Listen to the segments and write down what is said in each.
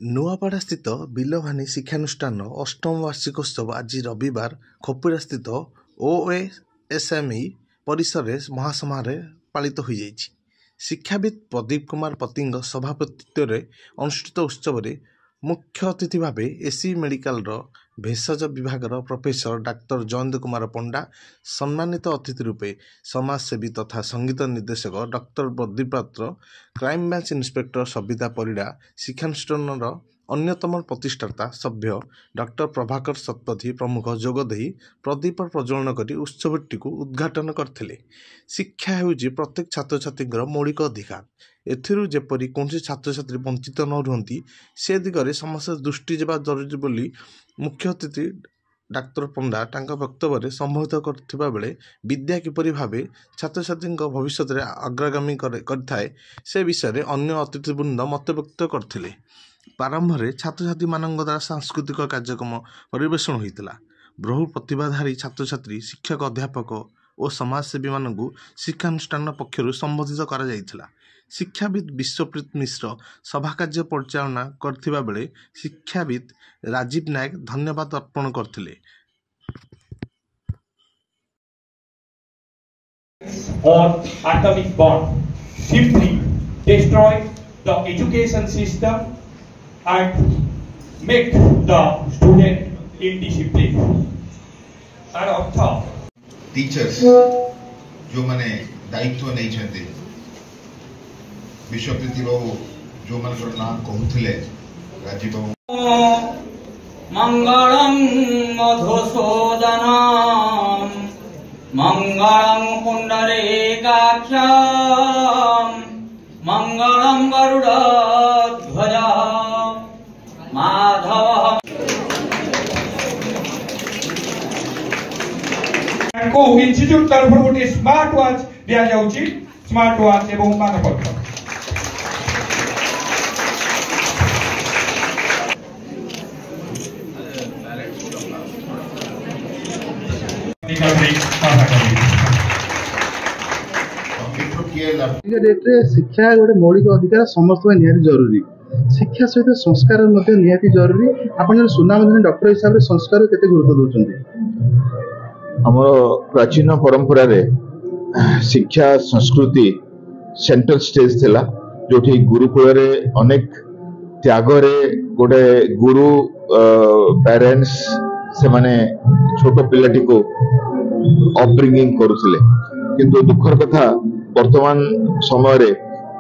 ନୂଆପଡ଼ା ସ୍ଥିତ ବିଲଭାନୀ ଶିକ୍ଷାନୁଷ୍ଠାନ ଅଷ୍ଟମ ବାର୍ଷିକୋତ୍ସବ ଆଜି ରବିବାର ଖପୁରା ସ୍ଥିତ OSME ପରିସରରେ ମହାସମାରୋହରେ ପାଳିତ ହୋଇଯାଇଛି। ଶିକ୍ଷାବିତ୍ ପ୍ରଦୀପ କୁମାର ପତିଙ୍କ ସଭାପତିତ୍ୱରେ ଅନୁଷ୍ଠିତ ଉତ୍ସବରେ ମୁଖ୍ୟ ଅତିଥି ଭାବେ ଏସି ମେଡିକାଲର ଭେଷଜ ବିଭାଗର ପ୍ରଫେସର ଡାକ୍ତର ଜୟନ୍ତ କୁମାର ପଣ୍ଡା, ସମ୍ମାନିତ ଅତିଥି ରୂପେ ସମାଜସେବୀ ତଥା ସଙ୍ଗୀତ ନିର୍ଦ୍ଦେଶକ ଡକ୍ଟର ପ୍ରଦୀପ ପାତ୍ର, କ୍ରାଇମବ୍ରାଞ୍ଚ ଇନ୍ସପେକ୍ଟର ସବିତା ପରିଡ଼ା, ଶିକ୍ଷାନୁଷ୍ଠାନର ଅନ୍ୟତମ ପ୍ରତିଷ୍ଠାତା ସଭ୍ୟ ଡକ୍ଟର ପ୍ରଭାକର ଶତପଥୀ ପ୍ରମୁଖ ଯୋଗଦେଇ ପ୍ରଦୀପ ପ୍ରଜ୍ୱଳନ କରି ଉତ୍ସବଟିକୁ ଉଦ୍ଘାଟନ କରିଥିଲେ। ଶିକ୍ଷା ହେଉଛି ପ୍ରତ୍ୟେକ ଛାତ୍ରଛାତ୍ରୀଙ୍କର ମୌଳିକ ଅଧିକାର। ଏଥିରୁ ଯେପରି କୌଣସି ଛାତ୍ରଛାତ୍ରୀ ବଞ୍ଚିତ ନ ରୁହନ୍ତି ସେ ଦିଗରେ ସମସ୍ତେ ଦୃଷ୍ଟି ଦେବା ଜରୁରୀ ବୋଲି ମୁଖ୍ୟ ଅତିଥି ଡାକ୍ତର ପଣ୍ଡା ତାଙ୍କ ବକ୍ତବ୍ୟରେ ସମ୍ବୋଧିତ କରିଥିବା ବେଳେ ବିଦ୍ୟା କିପରି ଭାବେ ଛାତ୍ରଛାତ୍ରୀଙ୍କ ଭବିଷ୍ୟତରେ ଅଗ୍ରଗାମୀ କରିଥାଏ ସେ ବିଷୟରେ ଅନ୍ୟ ଅତିଥିବୃନ୍ଦ ମତବ୍ୟକ୍ତ କରିଥିଲେ। ପ୍ରାରମ୍ଭରେ ଛାତ୍ରଛାତ୍ରୀମାନଙ୍କ ଦ୍ୱାରା ସାଂସ୍କୃତିକ କାର୍ଯ୍ୟକ୍ରମ ପରିବେଷଣ ହୋଇଥିଲା। ବହୁ ପ୍ରତିଭାଧାରୀ ଛାତ୍ରଛାତ୍ରୀ, ଶିକ୍ଷକ, ଅଧ୍ୟାପକ ଓ ସମାଜସେବୀମାନଙ୍କୁ ଶିକ୍ଷାନୁଷ୍ଠାନ ପକ୍ଷରୁ ସମ୍ବୋଧିତ କରାଯାଇଥିଲା। ଶିକ୍ଷାବିତ୍ ବିଶ୍ୱପ୍ରୀତ ମିଶ୍ର ସଭାକାର୍ଯ୍ୟ ପରିଚାଳନା କରିଥିବା ବେଳେ ଶିକ୍ଷାବିତ୍ ରାଜୀବ ନାୟକ ଧନ୍ୟବାଦ ଅର୍ପଣ କରିଥିଲେ। On atomic bomb simply destroy the education system and make the student indisciplined. तार अर्थ टीचर्स जो माने दायित्व नहीं छते विश्वप्रीति बाबू जो मन नाम कहूले राजीव बाबू मंगलम मधुसूदनम मंगलम पुंडरीकाक्षम मंगलम गरुड़ध्वज माधव को इंस्टीट्यूट तरफ गोटे स्मार्ट वॉच दिया जाउची। स्मार्ट वॉच एवं मानपत्र शिक्षा गोटे मौलिक अधिकार समस्त निहाती जरूरी। शिक्षा सहित संस्कार निहाती जरूरी। आपण सुनाम डॉक्टर हिसाब से संस्कार केते गुरुत्व दउचंती? हमर प्राचीन परंपरा रे शिक्षा संस्कृति सेंट्रल स्टेज थिला, जोठी गुरुकुल रे अनेक त्याग रे गोटे गुरु पेरेंट्स से माने छोट पिलाटी को अपब्रिंगिंग करुथिले। किंतु दुखर कथा वर्तमान समय रे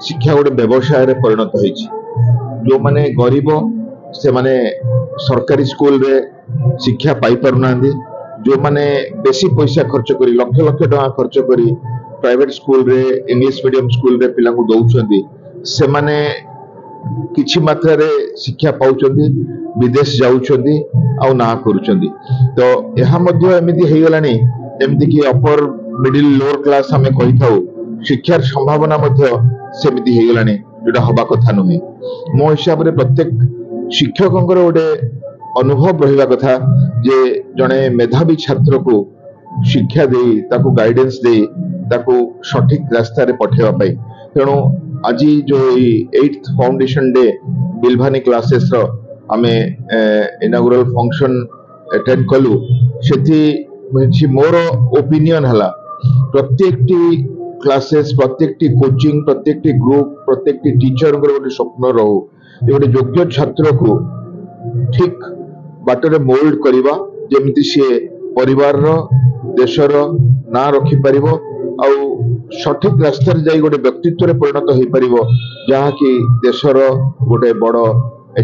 शिक्षा गोटे व्यवसाय रे परिणत होईछि। जो माने गरीब से माने सरकारी स्कूल रे शिक्षा पाई पारुनांदी, जो माने बेसी पैसा खर्च करी लक्ष लक्ष टका खर्च करी प्राइवेट स्कूल रे इंग्लिश मीडियम स्कूल रे पिला को दउछंदी, से माने किछि मात्रा रे शिक्षा पाउछंदी, विदेश जाउछंदी आ ना करूछंदी। तो यहा मध्य एमिति हेइ गलानी एमिति कि अपर मिडिल लोअर क्लास हमें कहि थाउ शिक्षार संभावना मध्य सेमिति हेइ गलानी जोटा हबा कथा नुहे। मो हिसाब रे प्रत्येक शिक्षकंकर गोटे अनुभव रहिबा कथा जे जने मेधावी छात्र को शिक्षा दे ताको गाइडेंस दे ताको सठिक रास्ता रे पठेवा पाई। तेणु आज जो 8th फाउंडेशन डे बिलभानी क्लासेस रो हमें इनागुरल फंक्शन अटेंड कलु। सेठी मोर ओपिनियन हला प्रत्येक क्लासेस, प्रत्येक कोचिंग, प्रत्येक ग्रुप, प्रत्येक टीचर गोटे स्वप्न रहू गोटे योग्य छात्र को ठीक बाटरे मोल्ड करिबा जेमिति से परिवार रो देशर ना रखि परिबो आ सठिक रास्ता रे जाई गोटे व्यक्तित्व रे परिणत होई परिबो, जहा कि देशर गोटे बड़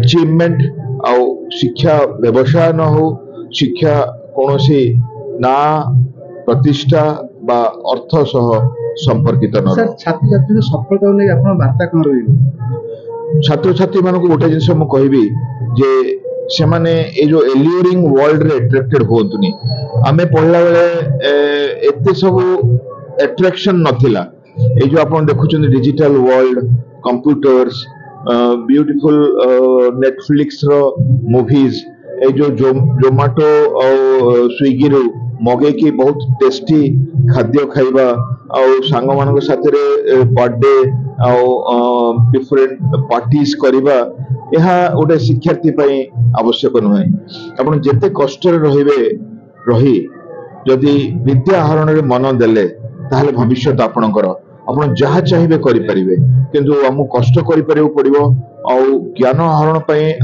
अचीवमेंट आ शिक्षा व्यवसाय न हो, शिक्षा कोनोसी ना प्रतिष्ठा बा अर्थ सह संपर्कित न। सर छात्र छात्री सफलता नै आपन वार्ता कोन रहिबो? छात्र छात्री मानको गोटे जिंस म कहबी जे से माने ए जो एल्यूरिंग वर्ल्ड रे अट्रैक्टेड होतुनी। आमे पढला बेले एते सब अट्रैक्शन नथिला। ए जो आपण देखुछन digital world, computers, beautiful Netflix रो मूवीज, ए जो जोमाटो और स्विगी रो मगे की बहुत टेस्टी खाद्य खाइबा आ सांग मानक साथे रे बर्थडे आ डिफरेंट पार्टीज करिबा, ଏହା गोटे शिक्षार्थी ପାଇଁ आवश्यक नुहे। आपण जेते कष्ट रही जदि विद्या आहरण रे मन देले ताहले भविष्य आपणकर आपण जहाँ चाहिए करें किंतु आम कष्ट करें पड़ो ज्ञान आहरण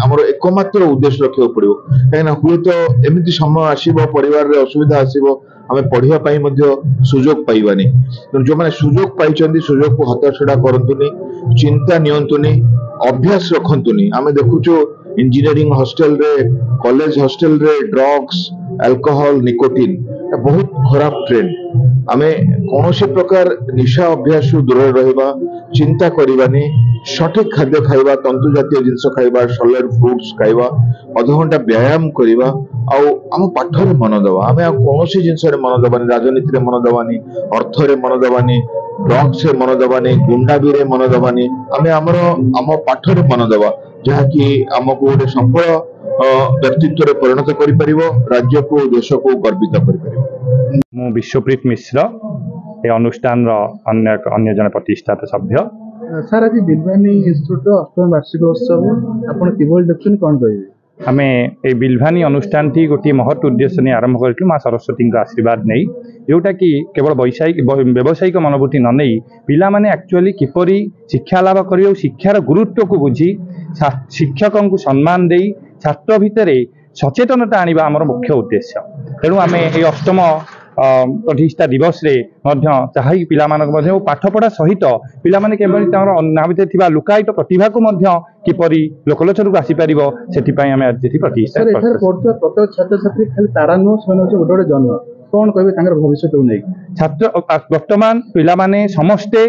आमर एकमात्र उद्देश्य रखा पड़ो कहीं हुए तो एमती समय आसब परिवार रे असुविधा आसब आम पढ़ाई सुजोग पाइबानी जो मैंने सुजोग पाई सुजोग को हतछड़ा करतुनी चिंता नियंतुनी अभ्यास रखतुनी आम देखुचु इंजीनियरिंग हॉस्टल रे कॉलेज हॉस्टल रे ड्रग्स अल्कोहल निकोटिन बहुत खराब ट्रेंड आमे कौन प्रकार निशा अभ्यास दूर रहा चिंता करवानी सठिक खाद्य खाइबा तंतु जातीय जिनस खाइबा सॉलिड फ्रूट्स खाइबा अध घंटा व्यायाम करवा आम पाठ रे मन दवा आमे कौन जिनस रे मन दबानी राजनीति रे मन दबानी अर्थ रे मन दबानी ड्रग्स रे मन दबानी गुंडाबी रे मन दबानी आमे आम पाठ रे मन दवा जहाँकि आमको गोटे सफल व्यक्तित्व रे परिणत करिपरिबो राज्य को देश को गर्वित करिपरिबो। मु विश्वप्रीत मिश्र ए अनुष्ठान अन्य जन प्रतिष्ठाता सभ्य। सर आज बिलवानी इंस्टीट्यूट अष्टम वार्षिकोत्सव आपण किभଳି देखुन कोन कहिबे? आम ए बिलवानी अनुष्ठान टी गोटे महत् उद्देश्य नहीं आरंभ करूँ माँ सरस्वती आशीर्वाद नहीं जोटा कि केवल व्यावसायिक मनोभूति न नहीं पिला माने एक्चुअली किपरि शिक्षा लाभ कर शिक्षार गुरुत्व को बुझी शिक्षक को सम्मान दे छात्र भितर सचेतनता आनिबा आमर मुख्य उद्देश्य। तेणु आम ये अष्टम प्रतिष्ठा दिवस रे चाहे पिला पाठ पढ़ा सहित पिला माने केवल ना भितर थिबा लुकायित प्रतिभा को किपरि लोकलोचन को आसीपर से आम आज प्रतिष्ठा प्रत्येक छात्र छात्री खाली तारा नुह से गोटे गोटे जन्म कौन कहे भविष्य नहीं छात्र वर्तमान पिला माने समस्ते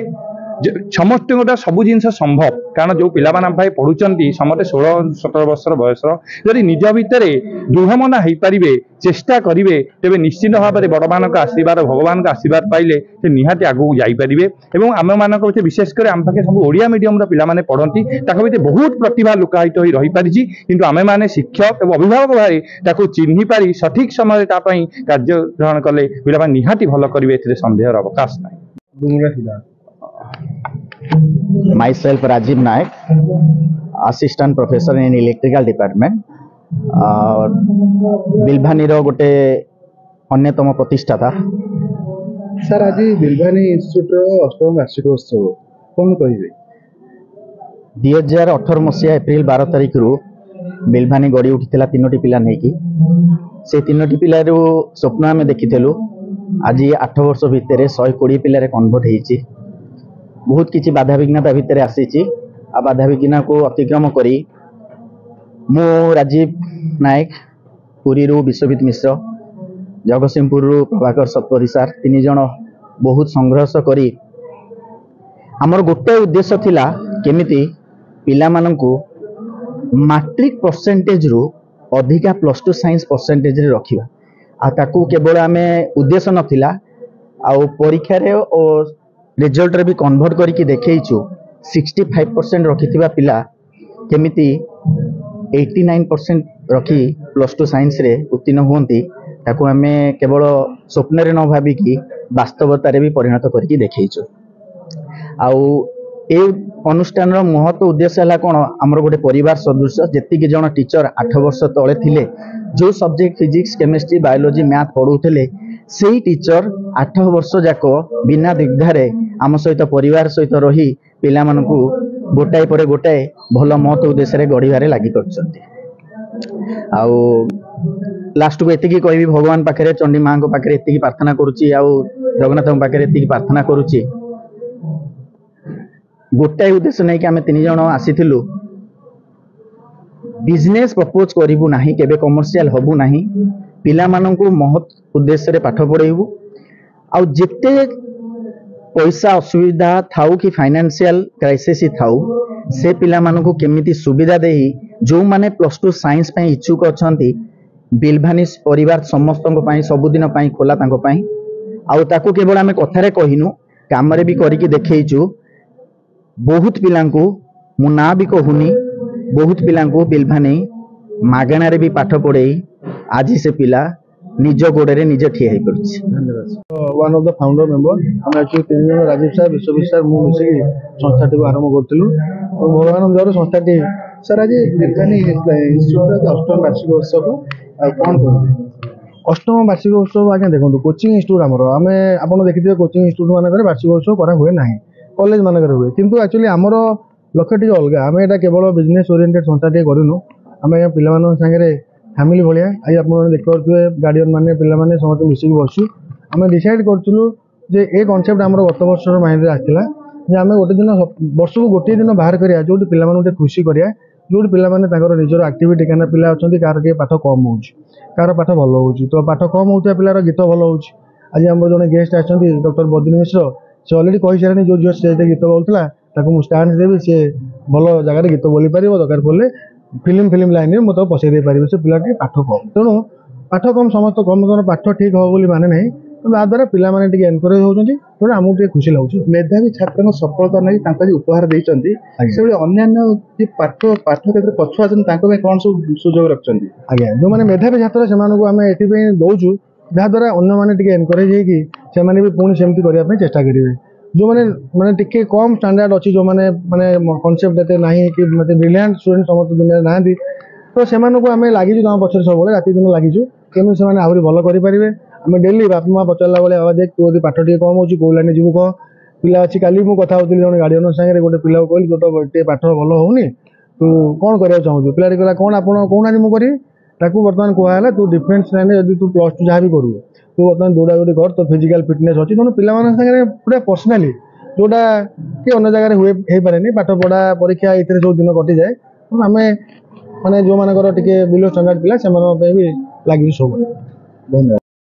गोटा सबू जिन संभव कारण जो पिला पढ़ुंट समस्त 16-17 वर्ष बयस जदि निज भितर दृढ़मना हो पारे चेष्टा करेंगे तेज निश्चित भाव में बड़ मान आशीर्वाद भगवान का आशीर्वाद पाइले से निहाती आगू जापरेंगे और आम मान विशेषकर आम पाखे सब ओडिया मीडियम पिला पढ़ती भितर बहुत प्रतिभा लुकायित हो रही पारिछि किंतु आमे माने शिक्षक और अभिभावक भाई चिन्हि पारी सठिक समय कार्य ग्रहण कले पिला निहाती भल करेंगे ए सन्देह अवकाश ना। Myself Rajiv Naik, assistant professor in electrical department. बिलभानी रो गोटे अन्यतम प्रतिष्ठाता। सर आज बिलभानी इंस्टीट्यूट अष्टम वार्षिकोत्सव कौन कहिबे? 2018 मसीहा एप्रिल 12 तारिख रु बिलभानी गड़ी उठिला 3टी पिला नेकी से 3टी पिला रो स्वप्न आमे देखिथेलु आज 8 वर्ष भितर 120 पिला रे कन्वर्ट हेची बहुत किसी बाधा विघ्नता भितर आसी आ बाधा विघ्न को अतिक्रम करी मु राजीव नायक पुरी विश्वजीत मिश्र जगतसिंहपुर प्रभाकर सतपथी सार 3 जन बहुत संघर्ष करी आमर गोटे उद्देश्य थिला केमिति पिला माननकु मैट्रिक परसेंटेज रु अधिका +2 साइंस परसेंटेज रे रखिबा आ ताकू केवल आमे उद्देश्य नथिला आ परीक्षा रे और रिजल्ट रे भी कन्वर्ट करके देखैछु 65% रखिथिबा पिला केमिति 89% रखी +2 साइंस रे उत्तीर्ण होंती ताकू आमे केवल स्वप्न रे न भाबी कि वास्तवता रे भी परिणत करके देखैछु। आउ ए अनुष्ठान रो महत्व उद्देश्य हला कोन हमर गोटे परिवार सदृश जेतिक जण टीचर 8 वर्ष तळे थिले जो subject physics chemistry biology math पढुथले सेही टीचर 8 वर्ष जाक बिना दिग्धारे आम सहित परिवार सहित रही पिला मानकु गोटाए परे गोटाए भल महत उद्देश्य गढ़िबारे लागि करछन्ती। आउ लास्ट को एतिकी कहबी भगवान पाखरे चंडी मां को पाखरे एतिकी प्रार्थना करूची आउ जगन्नाथ को पाखरे एतिकी प्रार्थना करूची गोटाए उद्देश्य नै कि आमे 3 जण आसीथिलु बिजनेस प्रपोज करिवु नाही केबे कमर्शियल हबु नाही पिला मानकु महत उद्देश्य रे पाठ पढेबु आउ जेते पैसा असुविधा थाउ कि फाइनेंशियल क्राइसिस थाउ से पिला मानकु केमिति सुविधा देही जो माने +2 साइंस पई इच्छुक अछंती बिलभानी परिवार समस्त सबुदिन खोला तांको पई आउ ताकू केवल आमे कथारे कहिनु काम रे भी करिकि देखैछु बहुत पिलांकु मु ना भी कहूनी बहुत पिलांकु बिलभानी मागणा रे भी पाठ पढ़े आज से पिला निज गोड़े निज ठिया हो। धन्यवाद। Das one of the founder member um actually 3 जन राजीव साहब विश्वजित सर मु मिसिक संस्थाटी को आरंभ करूँ भगवान दयार संस्थाटी सर आज बिलभानी इंस्टीट्यूट अष्टम वार्षिक उत्सव कौन करेंगे अष्टम वार्षिक उत्सव आज्ञा देखो कोचिंग इंस्टीट्यूट आम आप देखिए कोचिंग इंस्टीट्यूट मानक वार्षिक उत्सव करा हुए ना कॉलेज मानक हुए किंतु एक्चुअली आमर लक्ष्य टी अलग आम यहाँ केवल बिजनेस ओरिएंटेड संस्थाटी करूँ आम यहाँ पिला सागे फैमिली भाया आज आप देखिए गार्डियन मैंने पे समस्त मिसिक बसु आम डिसाइड करूँ जे ए कनसेप्ट आम गत वर्ष माइंड में आसाला आम गोटे दिन वर्ष को गोटे दिन बाहर करा जो पे खुशी करा जो पे निजर आक्टिविटी कहीं पिला अच्छा कार पाठ कम हो कार पाठ भल हो तो पाठ कम होता पिलार गीत भल हो आज आम जो गेस्ट आछंती डॉक्टर बद्री मिश्र से अलरेडी कही सारे जो झील स्टेज गीत बोलता मुझे स्टांड देवी सी भल जगह गीत बोली पार दरकार पड़े फिल्म लाइन में मुझे पसई दे पारि से पिला पाठ कम तेणु पाठ कम समस्त कम पाठ ठीक हो माने ना द्वारा पिला एनकरेज होती तेणु आमको खुशी लगे मेधावी छात्र सफलता नहीं उपहार देते अन्य पाठ क्षेत्र पछुआ कौन सब सुजोग रखते आज्ञा जो मैंने मेधावी छात्र से आम ये दौचु जहाद्वारा अन्य मैंने एनकरेज होती भी पुणी सेमती करने चेष्टा करेंगे जो मैंने टिके कम स्टैंडर्ड अच्छी जो मैंने कनसेप्ट एत ना कि ब्रिलियंट स्टूडेंट समस्त दुनिया ना तो से आम लगिचु तुम पचर सब राति दिन लगिचु केमी से आहरी भल करेंगे आम डेली बापा माँ पचारा भाई बाबा देख तू पाठ टे कम हो लाइन जीव कह पिला अच्छी काली मुझे कथा होती जन गार्डियन सागर गोटे पिला कहली तो टे पाठ भल होनी तू कौन करा चाहूँ पिला कहला कौन आप कहना मुझे करी बर्तमान कहला तू डिफेन्स लाइन में तू प्लस टू जहाँ भी करू तू बर्तमान दौड़ा दौड़ी कर तो फिजिकल फिटनेस अच्छी तेणु पे पूरा पर्सनाली जोटा कि अन्य जगह हुए पारे पाठ पढ़ा परीक्षा ये सब दिन कटि जाए आम मैंने जो मानकर टे बिलो स्टैंडर्ड पिला से भी लगे सब धन्यवाद।